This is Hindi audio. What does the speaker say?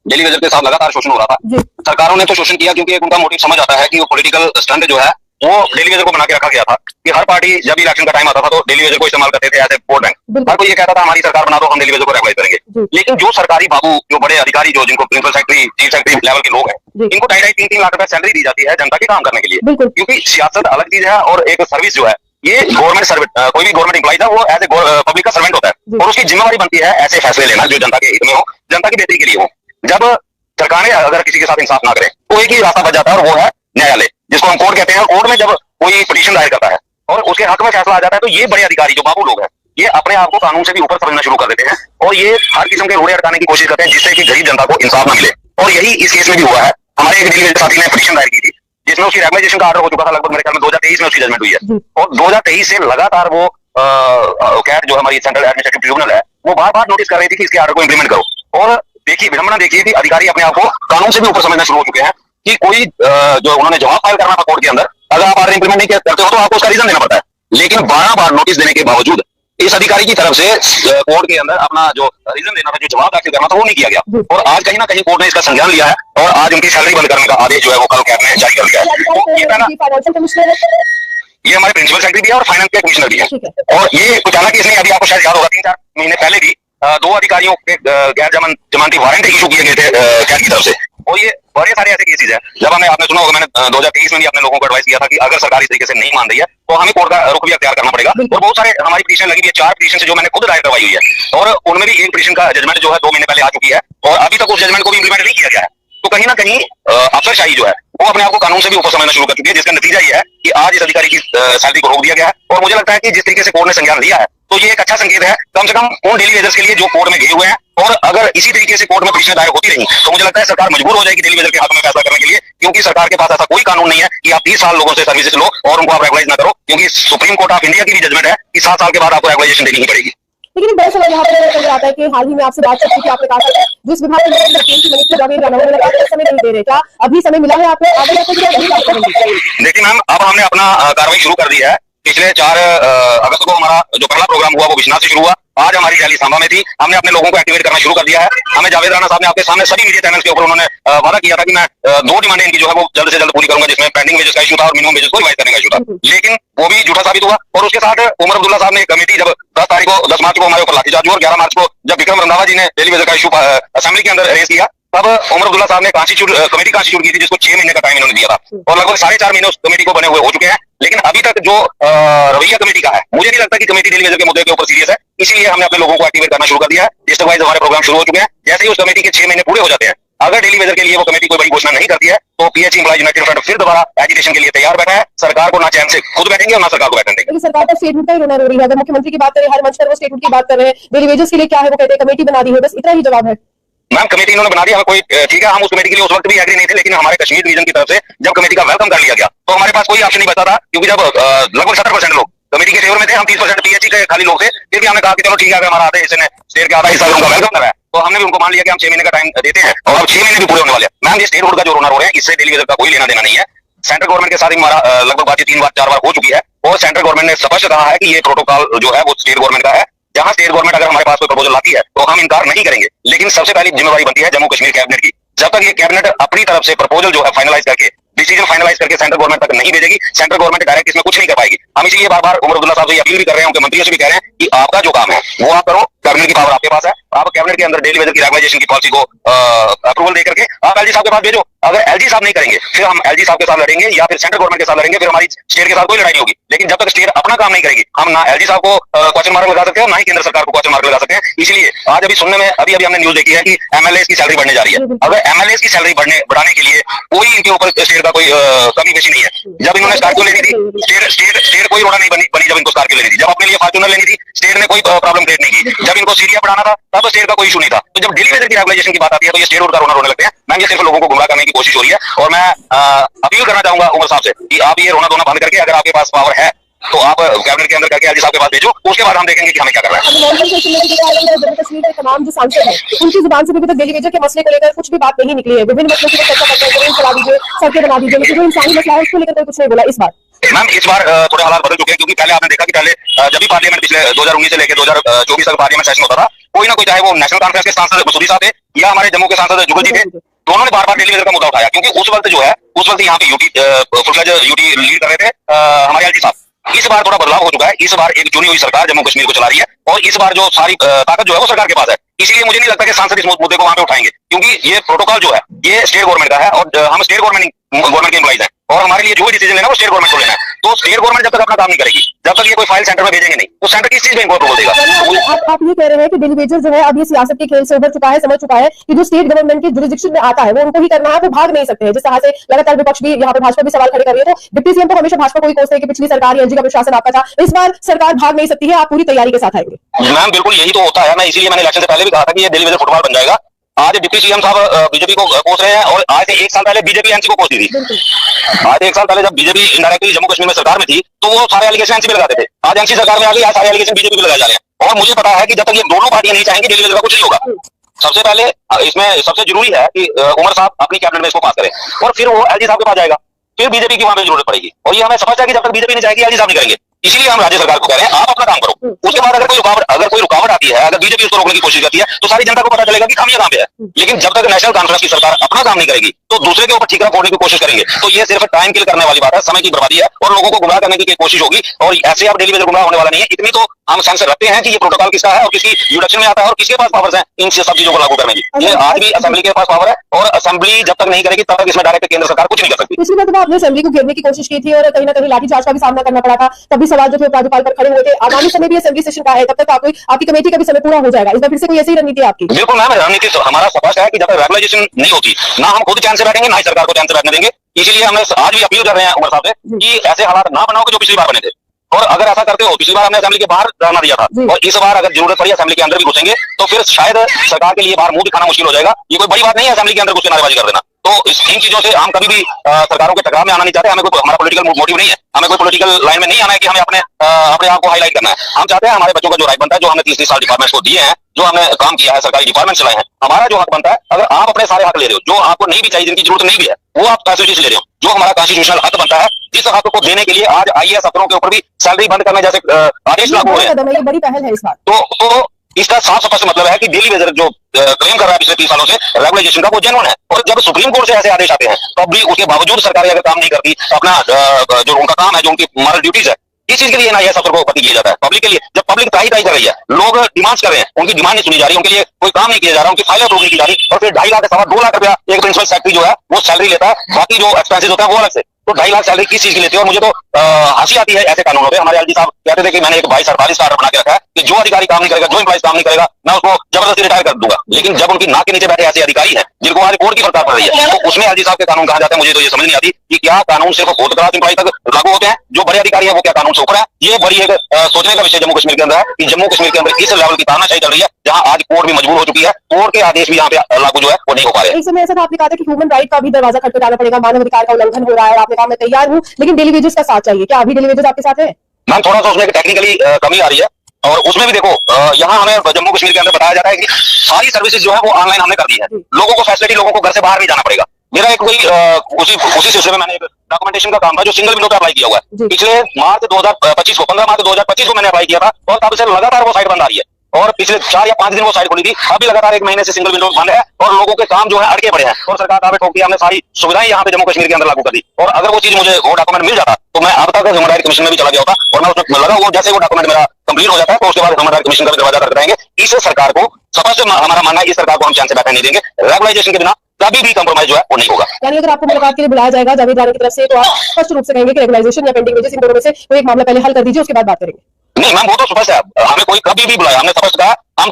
डेली वेजर के साथ लगातार शोषण हो रहा था। सरकारों ने तो शोषण किया क्योंकि एक उनका मोटिव समझ आता है कि वो पॉलिटिकल स्टंट जो है वो डेली वेजर को बना के रखा गया था कि हर पार्टी जब भी इलेक्शन का टाइम आता था तो डेली वेजर को इस्तेमाल करते थे एज ए वोट बैंक। हर कोई ये कहता था हमारी सरकार बना दो, हम डेली वेजर को रेगुलाइज करेंगे। लेकिन जो सरकारी बाबू, जो बड़े अधिकारी, जो जिनको principal secretary, chief secretary level के लोग हैं, इनको 2.5-3 लाख रुपए सैलरी दी जाती है जनता के काम करने के लिए, क्योंकि सियासत अलग चीज है और एक सर्विस जो है ये गवर्नमेंट सर्विस, कोई भी गवर्नमेंट एम्प्लॉय था वो एज ए पब्लिक का सर्वेंट होता है और उसकी जिम्मेवारी बनती है ऐसे फैसले लेना जो जनता के हित में हो, जनता की बेहतरी के लिए हो। जब सरकारें अगर किसी के साथ इंसाफ ना करें तो एक ही रास्ता बच जाता है और वो है न्यायालय, जिसको हम कोर्ट कहते हैं। कोर्ट में जब कोई पिटीशन दायर करता है और उसके हक में फैसला आ जाता है तो ये बड़े अधिकारी जो बाबू लोग हैं ये अपने आप को कानून से भी ऊपर समझना शुरू कर देते हैं और ये हर किस्म के रोड़े अटकाने की कोशिश करते हैं जिससे कि गरीब जनता को इंसाफ न मिले। और यही इस केस में भी हुआ है। हमारे एक डेली वेजर साथी ने पिटीशन दायर की थी जिसमें उसकी रेगुलाइजेशन का ऑर्डर हो चुका था, लगभग मेरे ख्याल में 2023 में उसकी जजमेंट हुई है और 2023 से लगातार वो कैट जो हमारी सेंट्रल एडमिनिस्ट्रेटिव ट्रिब्यूनल है वो बार बार नोटिस कर रही थी कि इसके ऑर्डर को इंप्लीमेंट करो। और देखिए विडंबना देखिए कि अधिकारी अपने आप को कानून से भी ऊपर समझना शुरू हो चुके हैं कि कोई जो उन्होंने जवाब फाइल करना था कोर्ट के अंदर, अगर आप ऑर्डर इंप्लीमेंट नहीं करते हो तो आपको उसका रीजन देना पड़ता है। लेकिन 12 बार नोटिस देने के बावजूद इस अधिकारी की तरफ से कोर्ट के अंदर अपना जो रीजन देना था, जो जवाब दाखिल करना था वो नहीं किया गया और आज कहीं ना कहीं कोर्ट ने इसका संज्ञान लिया है और आज उनकी सैलरी बंद करने का आदेश जो है वो कल कैट ने जारी कर दिया है। ये हमारे प्रिंसिपल सेक्रेटरी भी है और फाइनेंस के कमिश्नर भी है। और ये कुछ हालांकि इसने अभी आपको शायद याद होगा 3-4 महीने पहले भी 2 अधिकारियों के गैर जमानती वारंट इशू किए गए थे कैट की तरफ से और ये बड़े सारे ऐसे केसेज है। जब हमें आपने सुना होगा मैंने 2023 में भी अपने लोगों को एडवाइस किया था कि अगर सरकार इस तरीके से नहीं मान रही है तो हमें कोर्ट का रुख भी अख्तियार करना पड़ेगा। और बहुत सारे हमारी पिटीशन लगी हुई है, 4 पिटीशन जो मैंने खुद दायर करवाई हुई है और उनमें भी एक पिटीशन का जजमेंट जो है 2 महीने पहले आ चुकी है और अभी तक उस जजमेंट को भी इंप्लीमेंट नहीं किया गया है। तो कहीं ना कहीं अफसरशाही जो है वो अपने आप को कानून से भी ऊपर समझना शुरू कर चुकी है, जिसका नतीजा ये है कि आज इस अधिकारी की सैलरी को रोक दिया गया है। और मुझे लगता है कि जिस तरीके से कोर्ट ने संज्ञान लिया है तो ये एक अच्छा संकेत है कम से कम उन डेली वेजर्स के लिए जो कोर्ट में गए हुए हैं। और अगर इसी तरीके से कोर्ट में पिटीशन दायर होती रही तो मुझे लगता है सरकार मजबूर हो जाएगी डेली वेजर के हाथ में फैसला करने के लिए, क्योंकि सरकार के पास ऐसा कोई कानून नहीं है कि आप 30 साल लोगों से सर्विसेज लो और उनको आप रेगुलाइज ना करो, क्योंकि सुप्रीम कोर्ट ऑफ इंडिया की भी जजमेंट है कि 7 साल के बाद आपको रेगुलाइजेशन देनी ही पड़ेगी। लेकिन बड़ा सवाल यहाँ पर नजर आता है कि हाल ही में आपसे बात करती थी, आपने कहा था जिस विभाग में मिनिस्टर जावेद राणा ने समय नहीं दे रहे, क्या अभी समय मिला है आपको? आगे देखिए मैम, अब हमने अपना कार्रवाई शुरू कर दी है। पिछले 4 अगस्त को हमारा जो पहला प्रोग्राम हुआ वो विश्वनाथ से शुरू हुआ। आज हमारी रैली सांबा में थी। हमने अपने लोगों को एक्टिवेट करना शुरू कर दिया है। हमें जावेद राणा साहब ने आपके सामने सभी मीडिया चैनल्स के ऊपर उन्होंने वादा किया था कि मैं 2 डिमांडें इनकी जो है वो जल्द से जल्द पूरी करूंगा, जिसमें पेंडिंग वेजेस का इशू था और मिनिमम वेजेस को रिवाइज करने का इशू था। लेकिन वो भी झूठा साबित हुआ और उसके साथ उमर अब्दुल्ला साहब ने कमेटी जब 10 मार्च को हमारे ऊपर लाठीचार्ज हुआ और 11 मार्च को जब विक्रम रंधावा जी ने डेली वेजर का इशू असेंबली के अंदर रेज किया, तब उमर अब्दुल्ला साहब ने कमेटी कॉन्स्टिट्यूट की थी जिसको 6 महीने का टाइम इन्होंने दिया था और लगभग 4.5 महीने उस कमेटी को बने हुए हो चुके हैं। लेकिन अभी तक जो रवैया कमेटी का है, मुझे नहीं लगता कि कमेटी डेली वेजर के मुद्दे के ऊपर सीरियस है। इसीलिए हमने अपने लोगों को एक्टिवेट करना शुरू कर दिया है। डिस्ट्रिक्ट वाइज हमारे प्रोग्राम शुरू हो चुके हैं। जैसे ही उस कमेटी के 6 महीने पूरे हो जाते हैं, अगर डेली वेजर के लिए वो कमेटी कोई बड़ी घोषणा नहीं करती है तो पीएच एम्प्लॉय यूनाइटेड फ्रंट फिर दोबारा एजिटेशन के लिए तैयार बैठा है। सरकार को ना चैन से खुद बैठेंगे और ना सरकार को बैठने देंगे। सरकार का स्टेटमेंट का ही रोना रो रही है। अगर मुख्यमंत्री की बात करें, हर मंच पर वो स्टेटमेंट की बात कर रहे हैं, डेली वेजेस के लिए क्या है वो कहते हैं कमेटी बना दी है, बस इतना ही जवाब है। मैम कमेटी इन्होंने बना दी, हमें कोई ठीक है, हम उस कमेटी के लिए उस वक्त भी एग्री नहीं थे, लेकिन हमारे कश्मीर डिवीजन की तरफ से जब कमेटी का वेलकम कर लिया गया तो हमारे पास कोई ऑप्शन नहीं बचा था, क्योंकि जब लगभग 70% लोग कमेटी के फेवर में थे, हम 30% पीएचई के खाली लोग थे, फिर भी हमने कहा कि चलो ठीक है, अगर हमारा आधे हिस्से ने स्टेट के आधा हिस्सा उनका वेलकम करा है तो हमने भी उनको मान लिया कि हम 6 महीने का टाइम देते हैं और अब 6 महीने भी पूरे होने वाले हैं। मैम ये स्टेट बोर्ड का जो रोना रो रहे हैं इससे डेली वेजर का कोई लेना देना नहीं है। सेंट्रल गवर्नमेंट के साथ हमारा लगभग बातचीत 3-4 बार हो चुकी है और सेंट्रल गवर्नमेंट ने स्पष्ट कहा है कि ये प्रोटोकॉल जो है वो स्टेट गवर्नमेंट का है। जहां स्टेट गवर्नमेंट अगर हमारे पास कोई प्रपोजल लाती है तो हम इनकार नहीं करेंगे, लेकिन सबसे पहली जिम्मेवारी बनती है जम्मू कश्मीर कैबिनेट की। जब तक ये कैबिनेट अपनी तरफ से प्रपोजल जो है फाइनलाइज करके डिसीजन फाइनलाइज करके सेंट्रल गवर्नमेंट तक नहीं भेजेगी, सेंट्रल गवर्नमेंट डायरेक्ट इसमें कुछ नहीं कर पाएगी। हम इसलिए बार बार उमर अब्दुल्ला साहब से अपील भी कर रहे हैं, उनके मंत्रियों से भी कह रहे हैं कि आपका जो काम है वो आप करो, कैबिनेट की पावर आपके पास है। आप कैबिनेट के अंदर डेली वेजर की रेगुलाइजेशन की पॉलिसी को अप्रूवल दे करके आप एलजी साहब के पास भेजो। अगर एलजी साहब नहीं करेंगे फिर हम एलजी साहब के साथ लड़ेंगे या फिर सेंट्रल गवर्नमेंट के साथ लड़ेंगे, फिर हमारी स्टेट के साथ कोई लड़ाई नहीं होगी। लेकिन जब तक स्टेट अपना काम नहीं करेगी हम ना एलजी साहब को क्वेश्चन मार्क लगा सकते हैं, ना ही केंद्र सरकार को क्वेश्चन मार्क लगा सकते हैं। इसलिए आज अभी सुनने में अभी हमने न्यूज देखी है कि एमएलए की सैलरी बढ़ने जा रही है। अगर एमएलए की सैलरी बढ़ाने के लिए कोई इनके ऊपर स्टेट का कोई कमी बेशी नहीं है। जब इन्होंने स्कॉर्पियो लेनी थी स्टेट कोई रोड़ा नहीं बनी जब इनको स्कॉर्पियो लेनी थी। जब अपने लिए फॉर्च्यूनर लेनी थी स्टेट ने कोई प्रॉब्लम क्रिएट नहीं की। जब इनको सीरिया बढ़ाना था तब स्टेट का कोई इशू नहीं था। तो जब डेली वेजर की रेगुलाइजेशन की बात आती है तो ये स्टेट का रोना रोने लगते हैं। मैं ये सिर्फ लोगों को गुमराह करने की कोशिश हो रही है और मैं अपील करना चाहूंगा उमर साहब से कि आप ये रोना धोना बंद करके अगर आपके पास पावर है तो आप कैबिनेट के अंदर करके एलजी साहब के पास भेजो, उसके बाद हम देखेंगे कि हमें क्या करना है। जम्मू कश्मीर के तमाम जो सांसद हैं उनकी जुबान से अभी तक डेली वेजर के मसले को लेकर कुछ भी बात नहीं निकली है। विभिन्न मसलों की चर्चा करते हैं, जमीन चला दीजिए, सड़कें बना दीजिए, लेकिन जो इंसानी मसला है उसको लेकर कोई कुछ नहीं बोला इस बार। मैम इस बार थोड़े हालात बदल चुके हैं, क्योंकि पहले आपने देखा कि पहले जब भी पार्लियामेंट पिछले 2019 से लेकर 2024 तक पार्लियामेंट सेशन होता था, कोई ना कोई, चाहे वो नेशनल कॉन्फ्रेंस के सांसद मसूदी साहब थे या हमारे जम्मू के सांसद जुगल जी थे, दोनों ने बार बार डेली वेजर का मुद्दा उठाया, क्योंकि उस वक्त जो है यहाँ पे यूटी लीड कर रहे थे हमारे एलजी साहब। इस बार थोड़ा बदलाव हो चुका है, इस बार एक चुनी हुई सरकार जम्मू कश्मीर को चला रही है और इस बार जो सारी ताकत जो है वो सरकार के पास है। इसलिए मुझे नहीं लगता कि सांसद इस मुद्दे को वहां पे उठाएंगे, क्योंकि ये प्रोटोकॉल जो है ये स्टेट गवर्नमेंट का है और हम स्टेट गवर्नमेंट के एम्प्लॉइज हैं और हमारे लिए जो भी डिसीजन लेना वो स्टेट गवर्नमेंट को लेना है। तो स्टेट गवर्नमेंट जब तक अपना काम नहीं करेगी, जब तक ये कोई फाइल सेंटर में भेजेंगे नहीं, तो सेंटर किस चीज में इनको अप्रूवल देगा? आप ये कह रहे हैं कि डेली वेजर जो है अब ये सियासत के खेल से उभर चुका है, समझ चुका है कि जो स्टेट गवर्नमेंट के जुरिडिक्शन में आता है वो उनको ही करना है, वो भाग नहीं सकते हैं। जिस तरह से लगातार विपक्ष भी यहाँ पे भाजपा भी सवाल खड़े कर रही है, तो डिप्टी सीएम तो हमेशा भाजपा को ही कोसते हैं कि पिछली सरकार एलजी का प्रशासन आपका था, इस बार सरकार भाग नहीं सकती है, आप पूरी तैयारी के साथ आएंगे। मैम बिल्कुल यही तो होता है, मैं इसीलिए मैंने इलेक्शन से पहले भी कहा था कि ये डेली वेजर फुटबॉल बन जाएगा। आज डिप्टी सीएम साहब बीजेपी को कोस रहे हैं और आज से एक साल पहले बीजेपी एनसी को कोसती थी। आज एक साल पहले जब बीजेपी इनडायरेक्टली जम्मू कश्मीर में सरकार में थी तो वो सारे एलिगेशन एनसी पे लगाते थे, आज एनसी सरकार में आ गई, आज सारे एलिगेशन बीजेपी पे लगाए जा रहे हैं। और मुझे पता है कि जब तक ये दोनों पार्टियां नहीं चाहेंगी डेली वेजर का कुछ नहीं होगा। सबसे पहले इसमें सबसे जरूरी है कि उमर साहब अपनी कैबिनेट में इसको पास करें और फिर वो एलजी साहब के पास जाएगा, फिर बीजेपी की वहां पे जरूरत पड़ेगी। और ये हमें समझ है कि जब तक बीजेपी नहीं जाएगी एलजी साहब नहीं करेंगे, इसीलिए हम राज्य सरकार को कह रहे हैं आप अपना काम करो। उसके बाद अगर कोई रुकावट आती है, अगर बीजेपी उसको रोकने की कोशिश करती है, तो सारी जनता को पता चलेगा कि खामियां कहां पे है। लेकिन जब तक नेशनल कॉन्फ्रेंस की सरकार अपना काम नहीं करेगी तो दूसरे के ऊपर ठीकरा फोड़ने की कोशिश करेंगे, तो ये सिर्फ टाइम किल करने वाली बात है, समय की बर्बादी है और लोगों को गुमराह करने की कोशिश होगी। और ऐसे आप डेली वेजर गुमराह होने वाला नहीं है। इतनी तो हम सेंस रखते हैं कि ये प्रोटोकॉल किसका है और किसकी जुडिक्शन में आता है और किसके पास पावर्स हैं इन सब चीजों को लागू करने की। ये आज भी असेंबली के पास पावर है और असेंबली जब तक नहीं करेगी तब तक इसमें डायरेक्ट केंद्र सरकार कुछ नहीं कर सकती। पिछली बार आपने असेंबली को घेरने की कोशिश की थी और कहीं ना कहीं लाठीचार्ज का भी सामना करना पड़ा था, तभी सवाल जो थे राज्यपाल पर खड़े हुए थे। आगामी समय भी असेंबली सेशन का है, तब तक आपकी कमेटी का भी समय पूरा हो जाएगा, इस बार फिर से कोई ऐसी रणनीति आपकी? बिल्कुल मैम, रणनीति हमारा स्पष्ट है कि जब तक रेगुलाइजेशन नहीं होती ना हम खुद चैन से बैठेंगे ना ही सरकार को चैन से बैठने देंगे। इसीलिए हमने आज भी अपील कर रहे हैं उमर साहब से कि ऐसे हालात ना बनाओ जो पिछली बार बने थे। और अगर ऐसा करते हो, पिछली बार हमने असेंबली के बाहर रहना दिया था और इस बार अगर जरूरत पड़ी असेंबली के अंदर भी घुसेंगे तो फिर शायद सरकार के लिए बाहर मुंह दिखाना मुश्किल हो जाएगा। ये कोई बड़ी बात नहीं है असेंबली के अंदर घुस के नारेबाजी कर देना। तो इन चीजों से हम कभी भी सरकारों के टकराव में आना नहीं चाहते। हमें कोई हमारा पॉलिटिकल मोटिव नहीं है, हमें कोई पॉलिटिकल लाइन में नहीं आना है कि हमें अपने आप को हाईलाइट करना है। हम चाहते हैं हमारे बच्चों का जो राइट बनता है, जो हमने 30 साल डिपार्टमेंट्स को दिए हैं, जो हमने काम किया है, सरकारी डिपार्टमेंट चलाए हैं, हमारा जो हक बनता है, अगर आप अपने सारे हक ले रहे हो जो आपको नहीं भी चाहिए, जिनकी जरूरत नहीं भी है, वो आप कॉन्स्टिट्यूशन से ले रहे हो, जो हमारा कॉन्स्टिट्यूशनल हक बनता है, जिस हक को देने के लिए आज आईएएस अफसरों के ऊपर भी सैलरी बंद करने जैसे आदेश लागू हुए हैं, बड़ी पहल है इस बार। तो इसका साफ स्पष्ट मतलब है कि डेली वेजर जो क्लेम कर रहा है पिछले 30 सालों से रेगुलाइजेशन का, वो जेन्युइन है। और जब सुप्रीम कोर्ट से ऐसे आदेश आते हैं तब भी उसके बावजूद सरकारें अगर काम नहीं करती, अपना जो उनका काम है, जो उनकी मॉरल ड्यूटीज है, इस चीज के लिए आईएएस अफसर को पति किया जाता है पब्लिक के लिए। जब पब्लिक ट्राई कर रही है, लोग डिमांड्स कर रहे हैं, उनकी डिमांड नहीं सुनी जा रही, उनके लिए कोई काम नहीं किया जा रहा, उनकी फाइलें अप्रूव नहीं की जा रही, और फिर 2.5 लाख 2.25 लाख रुपया एक प्रिंसिपल सेक्रेटरी जो है वो सैलरी लेता है, बाकी जो एक्सपेंसेस होता है वो अलग से। तो 2.5 लाख सैलरी किस चीज की लेते हैं? और मुझे तो हंसी आती है ऐसे कानूनों पे। हमारे एलजी साहब कहते थे कि मैंने एक 22-48 का ऑर्डर बना के रखा है कि जो अधिकारी काम नहीं करेगा, जो एम्प्लॉइज काम नहीं करेगा, मैं उसको जबरदस्ती रिटायर कर दूंगा। लेकिन जब उनकी नाक के नीचे बैठे ऐसे अधिकारी हैं जिनको आज कोर्ट की फटकार पड़ रही है, तो उसमें एलजी साहब के कानून कहा जाता है। मुझे तो ये समझ नहीं आती कि क्या कानून सिर्फ कोर्ट क्लास एम्प्लॉय तक लागू होते हैं, जो बड़े अधिकारी है वो क्या कानून से ऊपर है? ये बड़ी एक सोचने का विषय जम्मू कश्मीर के अंदर है कि जम्मू कश्मीर के अंदर इस लेवल की तानाशाही चल रही है जहां आज कोर्ट भी मजबूर हो चुकी है, कोर्ट के आदेश भी यहाँ पे लागू जो है वो नहीं हो पा रहे। एक समय ऐसा था, आपने कहा था कि ह्यूमन राइट का भी दरवाजा खटखटाना पड़ेगा, मानव अधिकार का उल्लंघन हो रहा है, आपने कहा मैं तैयार हूं, लेकिन डेली वेजेस का साथ चाहिए। क्या अभी डेली वेजेस आपके साथ है? मैम थोड़ा सा उसमें टेक्निकली कमी आ रही है और उसमें भी देखो यहाँ हमें जम्मू कश्मीर के अंदर बताया जाता है कि सारी सर्विसेज जो है वो ऑनलाइन हमने कर दी है। लोगों को फैसिलिटी, लोगों को घर से बाहर नहीं जाना पड़ेगा। मेरा एक कोई उसी सिलसिले में मैंने एक डॉक्यूमेंटेशन का काम था जो सिंगल विंडो पे अप्लाई किया हुआ है। पिछले मार्च 2025 को 15 मार्च 2025 को मैंने अप्लाई किया था और तब से लगातार वो साइट बंद आ रही है और पिछले 4 या 5 दिन वो साइट खुली थी, अभी लगातार 1 महीने से सिंगल विंडो बंद है और लोगों के काम जो है अड़के पड़े हैं और सरकार दावे ठोकती है हमने सारी सुविधाएं यहाँ पे जम्मू कश्मीर के अंदर लागू कर दी। और अगर वो चीज मुझे वो डॉक्यूमेंट मिल जाता तो मैं अब तक ह्यूमन राइट कमीशन में भी चला गया होता और मैं उसमें लगा हुआ। जैसे वो डॉक्यूमेंट मेरा कंप्लीट हो जाता है तो उसके बाद ह्यूमन राइट कमीशन का भी दरवाजा खटखटाएंगे। इस सरकार को स्पष्ट हमारा मानना है, इस सरकार को हम चैन से बैठने नहीं देंगे। रेगुलाइजेशन के बिना कभी भी कंप्रोमाइज जो है वो नहीं होगा। यानी अगर आपको मुलाकात के लिए बुलाया जाएगा जावेद राणा की तरफ से तो आप स्पष्ट रूप से कहेंगे कि रेगुलाइजेशन या पेंडिंग वेजेस इन दोनों में से कोई एक मामला पहले हल कर दीजिए, उसके बाद बात करेंगे। नहीं मैम वो तो स्पष्ट है, हमें कोई कभी भी बुलाया, हमने स्पष्ट कहा हम